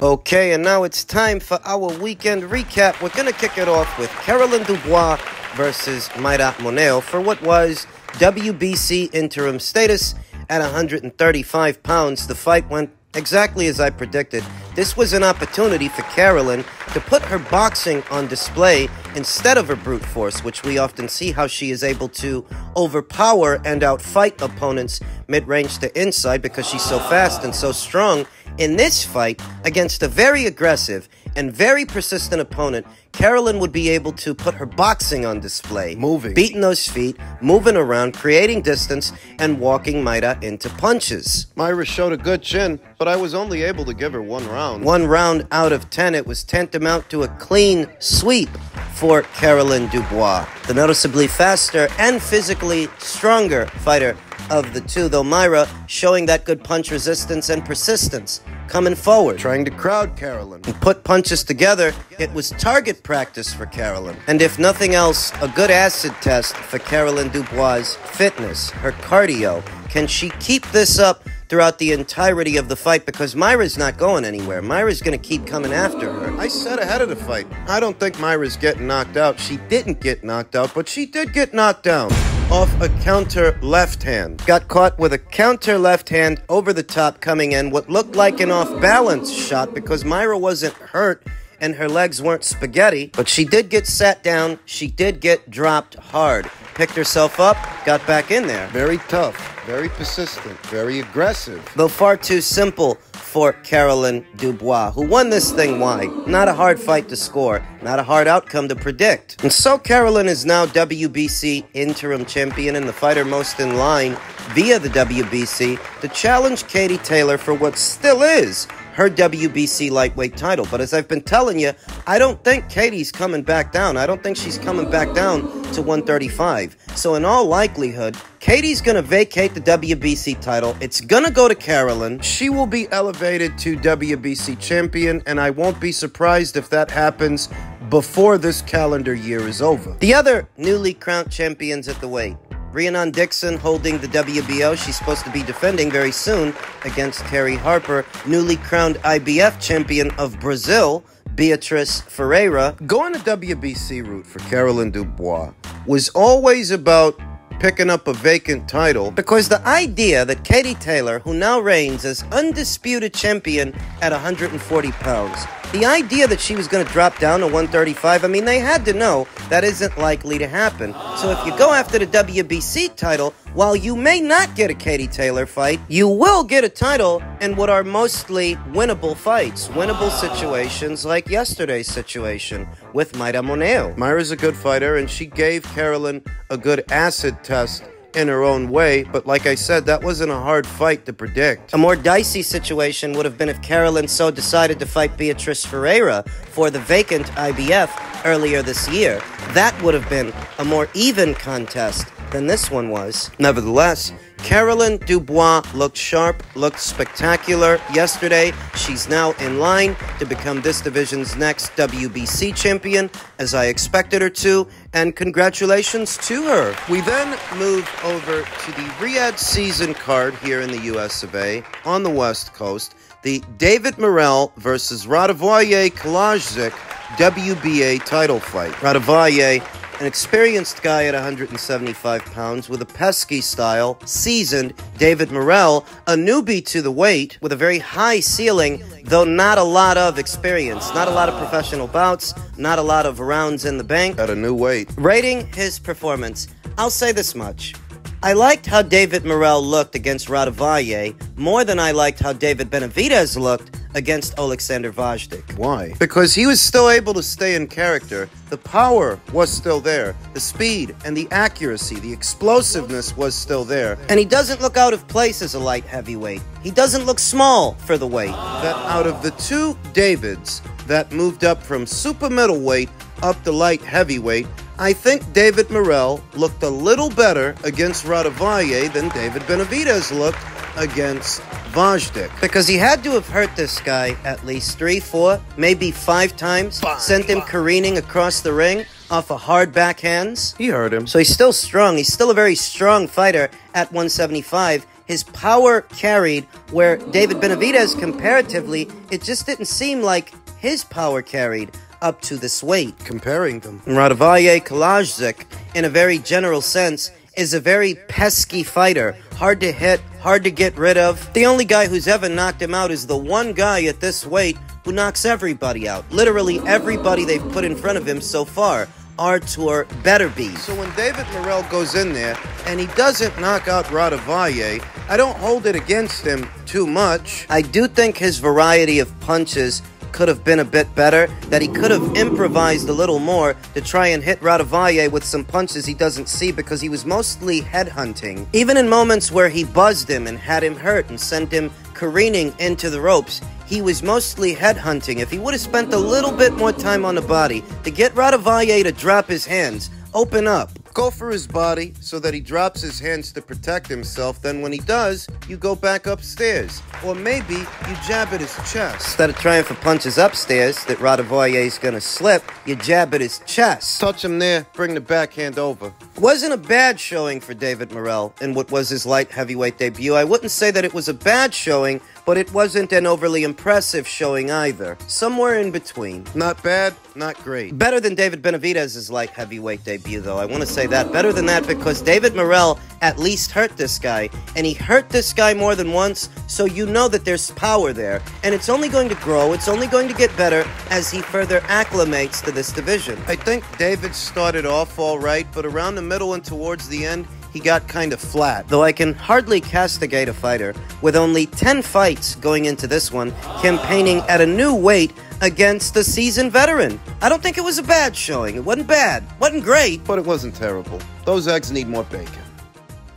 Okay, and now it's time for our weekend recap. We're going to kick it off with Caroline Dubois versus Mayra Moneo for what was WBC interim status at 135 pounds. The fight went exactly as I predicted. This was an opportunity for Caroline to put her boxing on display instead of her brute force, which we often see how she is able to overpower and outfight opponents mid-range to inside because she's so fast and so strong. In this fight, against a very aggressive and very persistent opponent, Caroline would be able to put her boxing on display. Moving. Beating those feet, moving around, creating distance, and walking Mayra into punches. Mayra showed a good chin, but I was only able to give her 1 round. 1 round out of 10. It was tantamount to a clean sweep for Caroline Dubois, the noticeably faster and physically stronger fighter of the two, though Mayra showing that good punch resistance and persistence, coming forward, trying to crowd Caroline and put punches together. It was target practice for Caroline, and if nothing else, a good acid test for Caroline Dubois' fitness, her cardio. Can she keep this up throughout the entirety of the fight? Because Mayra's not going anywhere. Mayra's going to keep coming after her. I said ahead of the fight, I don't think Mayra's getting knocked out. She didn't get knocked out, but she did get knocked down off a counter left hand. Got caught with a counter left hand over the top coming in. What looked like an off-balance shot because Mayra wasn't hurt and her legs weren't spaghetti, but she did get sat down. She did get dropped hard. Picked herself up, got back in there. Very tough, very persistent, very aggressive. Though far too simple for Caroline Dubois, who won this thing wide. Not a hard fight to score, not a hard outcome to predict. And so Caroline is now WBC interim champion and the fighter most in line via the WBC to challenge Katie Taylor for what still is her WBC lightweight title. But as I've been telling you, I don't think Katie's coming back down. I don't think she's coming back down to 135. So in all likelihood, Katie's going to vacate the WBC title. It's going to go to Caroline. She will be elevated to WBC champion, and I won't be surprised if that happens before this calendar year is over. The other newly crowned champions at the weight, Rhiannon Dixon holding the WBO. She's supposed to be defending very soon against Terry Harper. Newly crowned IBF champion of Brazil, Beatriz Ferreira. Going the WBC route for Caroline Dubois was always about picking up a vacant title, because the idea that Katie Taylor, who now reigns as undisputed champion at 140 pounds, the idea that she was going to drop down to 135, I mean, they had to know that isn't likely to happen. So if you go after the WBC title, while you may not get a Katie Taylor fight, you will get a title in what are mostly winnable fights, winnable situations like yesterday's situation with Mayra Moneo. Mayra's a good fighter, and she gave Caroline a good acid test in her own way, but like I said, that wasn't a hard fight to predict. A more dicey situation would have been if Caroline so decided to fight Beatriz Ferreira for the vacant IBF earlier this year. That would have been a more even contest than this one was. Nevertheless, Caroline Dubois looked sharp, looked spectacular yesterday. She's now in line to become this division's next WBC champion, as I expected her to, and congratulations to her. We then move over to the Riyadh season card here in the US of A, on the West Coast, the David Morrell versus Radivojej Kalajdzic WBA title fight. Radivojej, an experienced guy at 175 pounds with a pesky style, seasoned. David Morrell, a newbie to the weight with a very high ceiling, though not a lot of experience, not a lot of professional bouts, not a lot of rounds in the bank. At a new weight. Rating his performance, I'll say this much. I liked how David Morrell looked against Radivojej more than I liked how David Benavidez looked against Alexander Vajdic. Why? Because he was still able to stay in character. The power was still there. The speed and the accuracy, the explosiveness was still there. And he doesn't look out of place as a light heavyweight. He doesn't look small for the weight. That out of the two Davids that moved up from super middleweight up to light heavyweight, I think David Morrell looked a little better against Radivojej than David Benavidez looked against Vajdic. Because he had to have hurt this guy at least 3, 4, maybe 5 times. Sent him careening across the ring off of hard backhands. He hurt him. So he's still strong. He's still a very strong fighter at 175. his power carried, where David Benavidez, comparatively, it just didn't seem like his power carried up to this weight. Comparing them. Radovanje Kalajdzic, in a very general sense, is a very pesky fighter. Hard to hit, hard to get rid of. The only guy who's ever knocked him out is the one guy at this weight who knocks everybody out. Literally everybody they've put in front of him so far. Artur Beterbiev. So when David Morrell goes in there and he doesn't knock out Radovanje, I don't hold it against him too much. I do think his variety of punches could have been a bit better, that he could have improvised a little more to try and hit Radovanje with some punches he doesn't see, because he was mostly headhunting. Even in moments where he buzzed him and had him hurt and sent him careening into the ropes, he was mostly headhunting. If he would have spent a little bit more time on the body to get Radovanje to drop his hands, open up, go for his body so that he drops his hands to protect himself, then when he does, you go back upstairs. Or maybe you jab at his chest. Instead of trying for punches upstairs that Radovanje's gonna slip, you jab at his chest. Touch him there, bring the backhand over. Wasn't a bad showing for David Morrell in what was his light heavyweight debut. I wouldn't say that it was a bad showing, but it wasn't an overly impressive showing either. Somewhere in between. Not bad, not great. Better than David Benavidez's light heavyweight debut, though. I want to say that. Better than that, because David Morrell at least hurt this guy, and he hurt this guy more than once, so you know that there's power there, and it's only going to grow, it's only going to get better as he further acclimates to this division. I think David started off all right, but around the middle and towards the end, he got kind of flat. Though I can hardly castigate a fighter with only 10 fights going into this one, campaigning at a new weight against a seasoned veteran. I don't think it was a bad showing. It wasn't bad. Wasn't great. But it wasn't terrible. Those eggs need more bacon.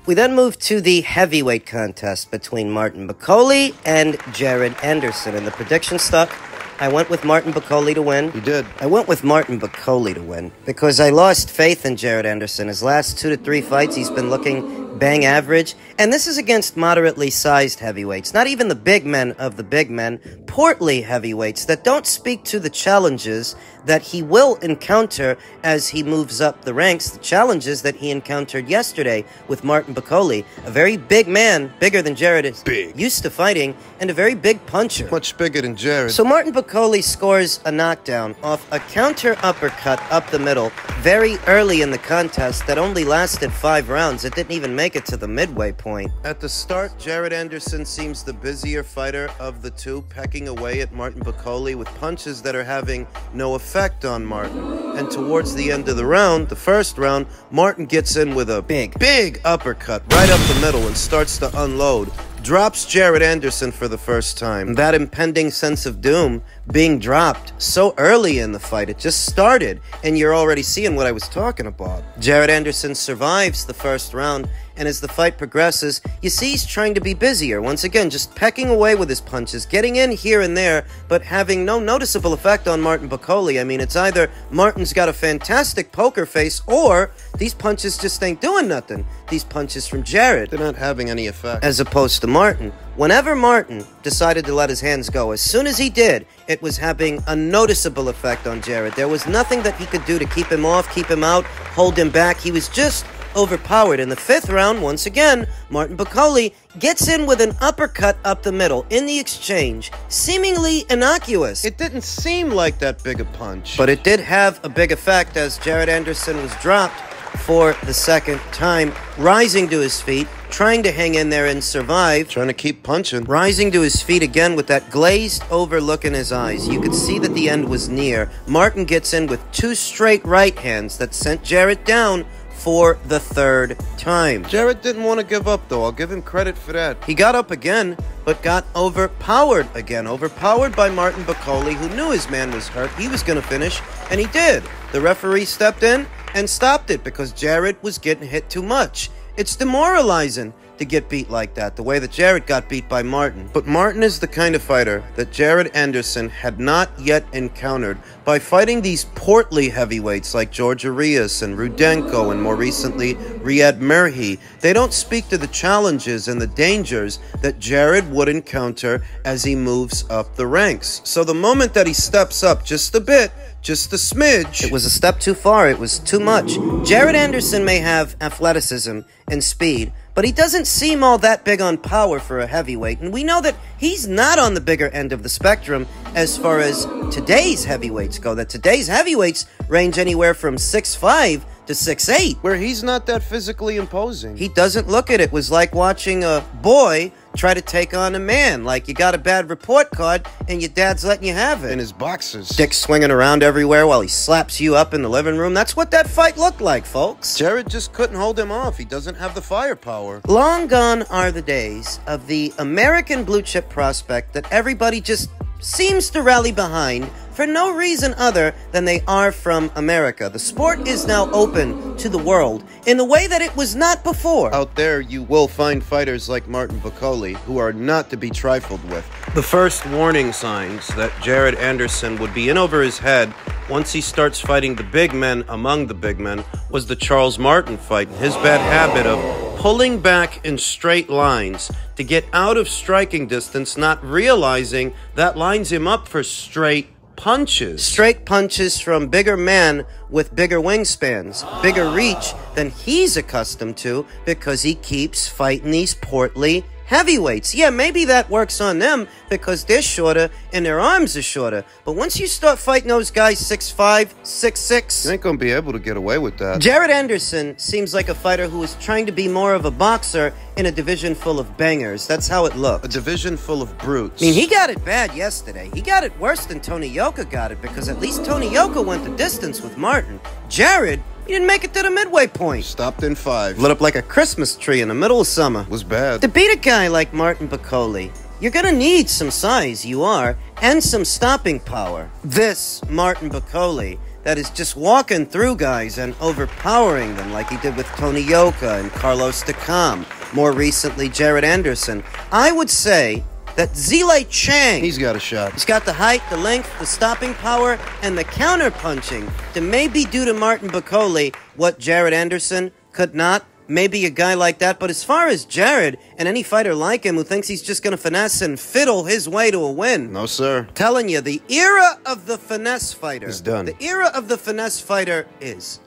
We then move to the heavyweight contest between Martin Bakole and Jared Anderson. In the prediction stuck, I went with Martin Bakole to win. You did. I went with Martin Bakole to win because I lost faith in Jared Anderson. His last 2 to 3 fights, he's been looking bang average. And this is against moderately sized heavyweights. Not even the big men of the big men. Portly heavyweights that don't speak to the challenges that he will encounter as he moves up the ranks. The challenges that he encountered yesterday with Martin Bakole. A very big man, bigger than Jared is used to fighting, and a very big puncher. Much bigger than Jared. So Martin Bakole scores a knockdown off a counter uppercut up the middle very early in the contest that only lasted 5 rounds. It didn't even make it to the midway point. At the start, Jared Anderson seems the busier fighter of the two, pecking away at Martin Bakole with punches that are having no effect on Martin. And towards the end of the round, the first round, Martin gets in with a big uppercut right up the middle and starts to unload. Drops Jared Anderson for the first time. That impending sense of doom being dropped so early in the fight. It just started, and you're already seeing what I was talking about. Jared Anderson survives the first round, and as the fight progresses, you see he's trying to be busier. Once again, just pecking away with his punches, getting in here and there, but having no noticeable effect on Martin Bakole. I mean, it's either Martin's got a fantastic poker face, or these punches just ain't doing nothing. These punches from Jared, they're not having any effect. As opposed to Martin. Whenever Martin decided to let his hands go, as soon as he did, it was having a noticeable effect on Jared. There was nothing that he could do to keep him off, keep him out, hold him back. He was just overpowered. In the 5th round, once again, Martin Bakole gets in with an uppercut up the middle in the exchange, seemingly innocuous. It didn't seem like that big a punch. But it did have a big effect as Jared Anderson was dropped for the 2nd time, rising to his feet, trying to hang in there and survive. Trying to keep punching. Rising to his feet again with that glazed over look in his eyes. You could see that the end was near. Martin gets in with 2 straight right hands that sent Jared down for the 3rd time. Jared didn't want to give up, though. I'll give him credit for that. He got up again, but got overpowered again. Overpowered by Martin Bakole, who knew his man was hurt. He was going to finish, and he did. The referee stepped in and stopped it because Jared was getting hit too much. It's demoralizing to get beat like that, the way that Jared got beat by Martin. But Martin is the kind of fighter that Jared Anderson had not yet encountered by fighting these portly heavyweights like George Arias and Rudenko and more recently Riyad Merhi. They don't speak to the challenges and the dangers that Jared would encounter as he moves up the ranks. So the moment that he steps up just a bit, just a smidge, it was a step too far. It was too much. Jared Anderson may have athleticism and speed, but he doesn't seem all that big on power for a heavyweight, and we know that he's not on the bigger end of the spectrum as far as today's heavyweights go, that today's heavyweights range anywhere from 6'5" to 6'8", where he's not that physically imposing. He doesn't look it. It was like watching a boy try to take on a man. Like you got a bad report card and your dad's letting you have it. In his boxers. Dick swinging around everywhere while he slaps you up in the living room. That's what that fight looked like, folks. Jared just couldn't hold him off. He doesn't have the firepower. Long gone are the days of the American blue chip prospect that everybody just seems to rally behind for no reason other than they are from America. The sport is now open to the world in a way that it was not before. Out there, you will find fighters like Martin Bakole who are not to be trifled with. The first warning signs that Jared Anderson would be in over his head once he starts fighting the big men among the big men was the Charles Martin fight. His bad habit of pulling back in straight lines to get out of striking distance, not realizing that lines him up for straight punches. Straight punches from bigger men with bigger wingspans, bigger reach than he's accustomed to because he keeps fighting these portly heavyweights. Yeah, maybe that works on them because they're shorter and their arms are shorter. But once you start fighting those guys 6'5", 6'6", you ain't gonna be able to get away with that. Jared Anderson seems like a fighter who is trying to be more of a boxer in a division full of bangers. That's how it looked. A division full of brutes. I mean, he got it bad yesterday. He got it worse than Tony Yoka got it because at least Tony Yoka went the distance with Martin. Jared, he didn't make it to the midway point. Stopped in 5. Lit up like a Christmas tree in the middle of summer. Was bad. To beat a guy like Martin Bakole, you're gonna need some size, you are, and some stopping power. This Martin Bakole that is just walking through guys and overpowering them like he did with Tony Yoka and Carlos Takam. More recently, Jared Anderson. I would say that Zile Chang, he's got a shot. He's got the height, the length, the stopping power, and the counter-punching to maybe do to Martin Bakole what Jared Anderson could not. Maybe a guy like that. But as far as Jared and any fighter like him who thinks he's just going to finesse and fiddle his way to a win. No, sir. Telling you, the era of the finesse fighter is done. The era of the finesse fighter is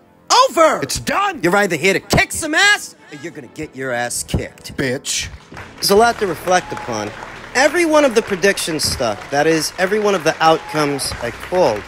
over. It's done. You're either here to kick some ass or you're going to get your ass kicked. Bitch. There's a lot to reflect upon. Every one of the predictions stuck. That is, every one of the outcomes I called.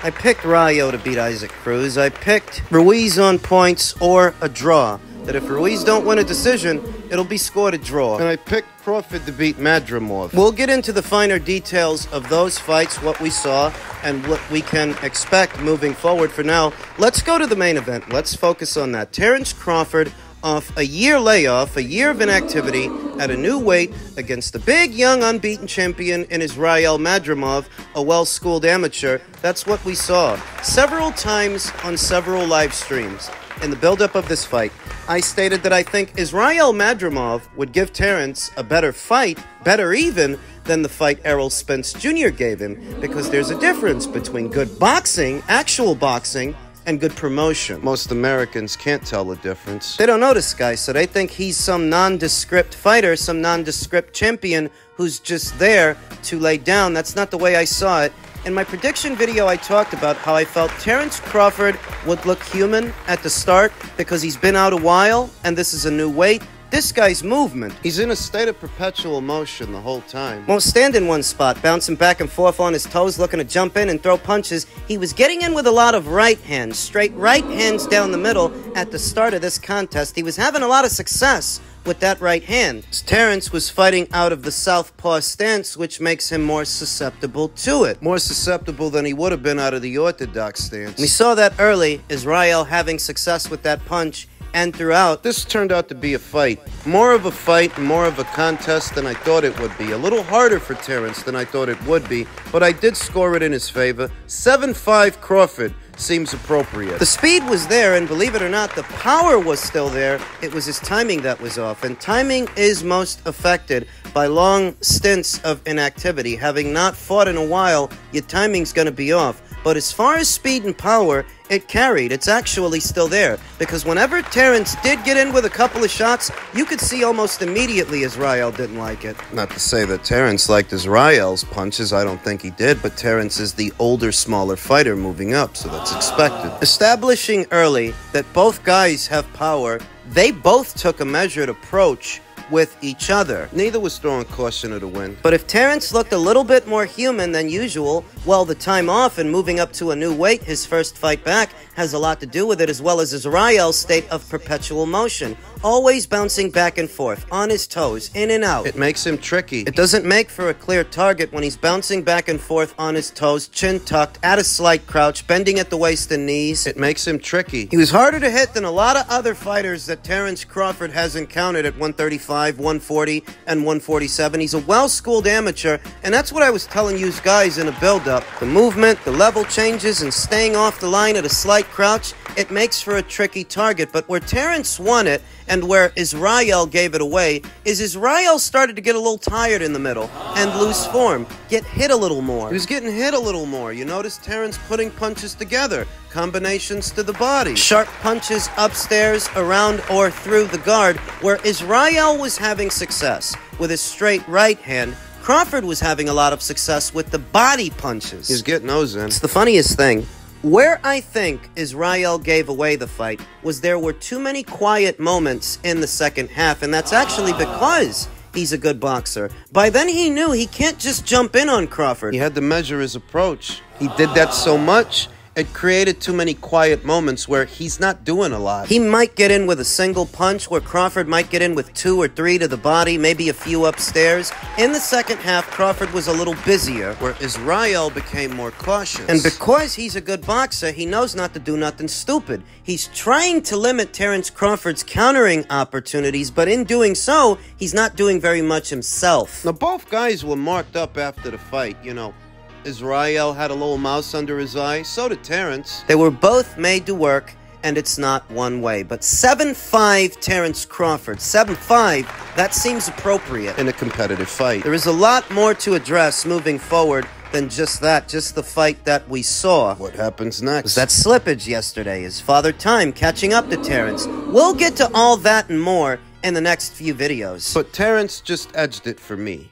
I picked Rayo to beat Isaac Cruz. I picked Ruiz on points or a draw. That if Ruiz don't win a decision, it'll be scored a draw. And I picked Crawford to beat Madrimov. We'll get into the finer details of those fights, what we saw, and what we can expect moving forward. For now, let's go to the main event. Let's focus on that. Terence Crawford off a year layoff, a year of inactivity at a new weight against the big, young, unbeaten champion in Israel Madrimov, a well-schooled amateur. That's what we saw several times on several live streams. In the build-up of this fight, I stated that I think Israel Madrimov would give Terence a better fight, better even, than the fight Errol Spence Jr. gave him, because there's a difference between good boxing, actual boxing, and good promotion. Most Americans can't tell the difference. They don't know this guy, so they think he's some nondescript fighter, some nondescript champion who's just there to lay down. That's not the way I saw it. In my prediction video, I talked about how I felt Terence Crawford would look human at the start because he's been out a while, and this is a new weight. This guy's movement. He's in a state of perpetual motion the whole time. Won't stand in one spot, bouncing back and forth on his toes, looking to jump in and throw punches. He was getting in with a lot of right hands, straight right hands down the middle at the start of this contest. He was having a lot of success with that right hand. Terence was fighting out of the southpaw stance, which makes him more susceptible to it. More susceptible than he would have been out of the orthodox stance. We saw that early, Israel having success with that punch. And throughout, this turned out to be a fight. More of a fight, more of a contest than I thought it would be. A little harder for Terence than I thought it would be, but I did score it in his favor. 7-5 Crawford seems appropriate. The speed was there, and believe it or not, the power was still there. It was his timing that was off, and timing is most affected by long stints of inactivity. Having not fought in a while, your timing's going to be off. But as far as speed and power, it carried. It's actually still there. Because whenever Terence did get in with a couple of shots, you could see almost immediately Israel didn't like it. Not to say that Terence liked Israel's punches, I don't think he did, but Terence is the older, smaller fighter moving up, so that's expected. Establishing early that both guys have power, they both took a measured approach with each other. Neither was throwing caution to the wind. But if Terence looked a little bit more human than usual, well, the time off and moving up to a new weight, his first fight back, has a lot to do with it, as well as Israel's state of perpetual motion. Always bouncing back and forth, on his toes, in and out. It makes him tricky. It doesn't make for a clear target when he's bouncing back and forth on his toes, chin tucked, at a slight crouch, bending at the waist and knees. It makes him tricky. He was harder to hit than a lot of other fighters that Terence Crawford has encountered at 135, 140, and 147. He's a well-schooled amateur, and that's what I was telling you guys in a build-up. The movement, the level changes, and staying off the line at a slight crouch, it makes for a tricky target. But where Terence won it, and where Israel gave it away, is Israel started to get a little tired in the middle and lose form, get hit a little more. He was getting hit a little more. You notice Terence putting punches together, combinations to the body. Sharp punches upstairs, around, or through the guard, where Israel was having success with his straight right hand. Crawford was having a lot of success with the body punches. He's getting those in. It's the funniest thing. Where I think Israel gave away the fight was there were too many quiet moments in the second half, and that's actually because he's a good boxer. By then he knew he can't just jump in on Crawford. He had to measure his approach. He did that so much, it created too many quiet moments where he's not doing a lot. He might get in with a single punch, where Crawford might get in with 2 or 3 to the body, maybe a few upstairs. In the second half, Crawford was a little busier, where Israel became more cautious. And because he's a good boxer, he knows not to do nothing stupid. He's trying to limit Terence Crawford's countering opportunities, but in doing so, he's not doing very much himself. Now, both guys were marked up after the fight, you know. Israel had a little mouse under his eye, so did Terence. They were both made to work, and it's not one way. But 7-5 Terence Crawford. 7-5, that seems appropriate in a competitive fight. There is a lot more to address moving forward than just that, just the fight that we saw. What happens next? Was that slippage yesterday? Is Father Time catching up to Terence? We'll get to all that and more in the next few videos. But Terence just edged it for me.